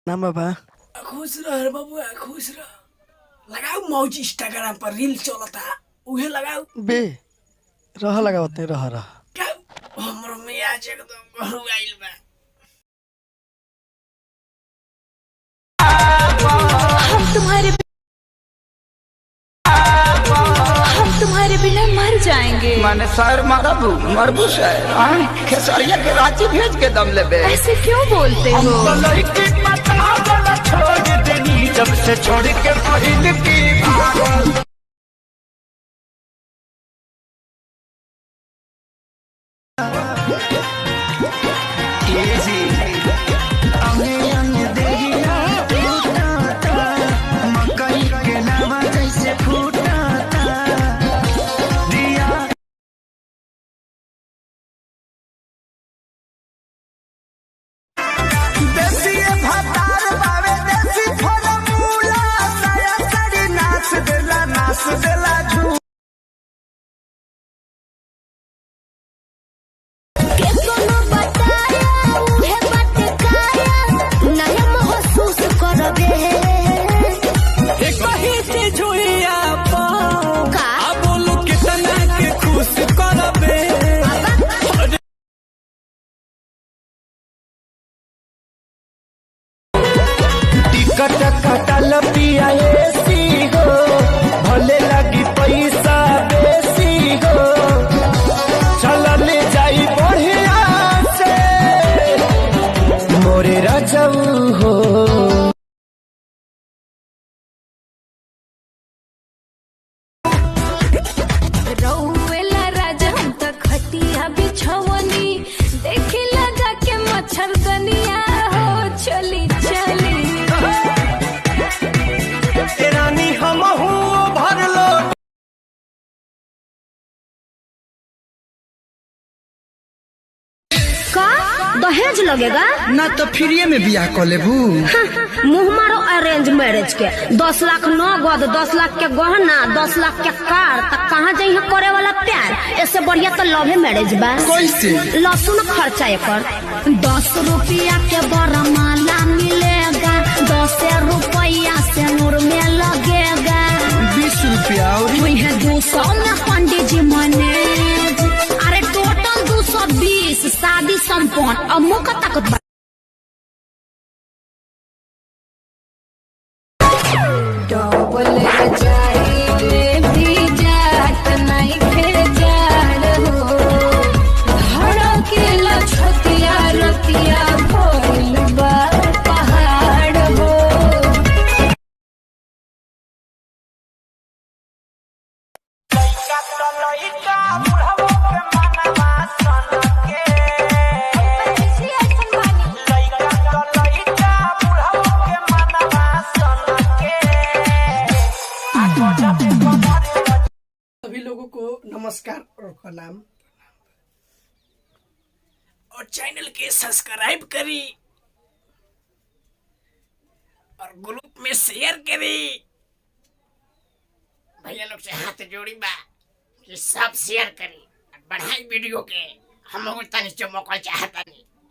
नाम बाबा खुश रह बाबू, खुश रह। लगाओ मौज इंस्टाग्राम पर रील चलता, उहे लगाओ बे रह लगावत नहीं रह क्या हमरो मियाज एकदम गहु आइल बा। हम तुम्हारे बिना मर जाएंगे। मैंने सर मरबू मरबू से खेसरिया के रांची भेज के दम लेबे। ऐसे क्यों बोलते हो? छोड़ देनी जब से छोड़ के पहिल की कटल पिया हो भले लगी पैसा बेसी हो चलल जाई बढ़िया से मोरे रजऊ हो। रउएला राजा हम त खटिया बिछवनी देखे लगा के मच्छर दनिया हो चली चली रानी हम भर लो का दहेज लगेगा ना तो फ्री में बियाह कर लेबू। मुँह मारो अरेंज मैरिज के 10 लाख नगद 10 लाख के गहना 10 लाख के कार तक कहाँ जाइए करे वाला प्यार। इससे बढ़िया तो लव मैरिज बा। कैसे लहसुन खर्चा एकर 10 रुपया के बड़ा माला मिलेगा 10 रुपया से नूर में लगेगा 20 रुपया और 200 में पंडित जी मने। अरे टोटल 220 शादी संपन्न। अब मौका ताकत सभी लोगों को नमस्कार और प्रणाम और चैनल के सब्सक्राइब करी और ग्रुप में शेयर करी। भैया लोग से हाथ जोड़ी बा कि सब शेयर करी बढ़ाई वीडियो के। हम लोग तनी चमकल चाहता नहीं।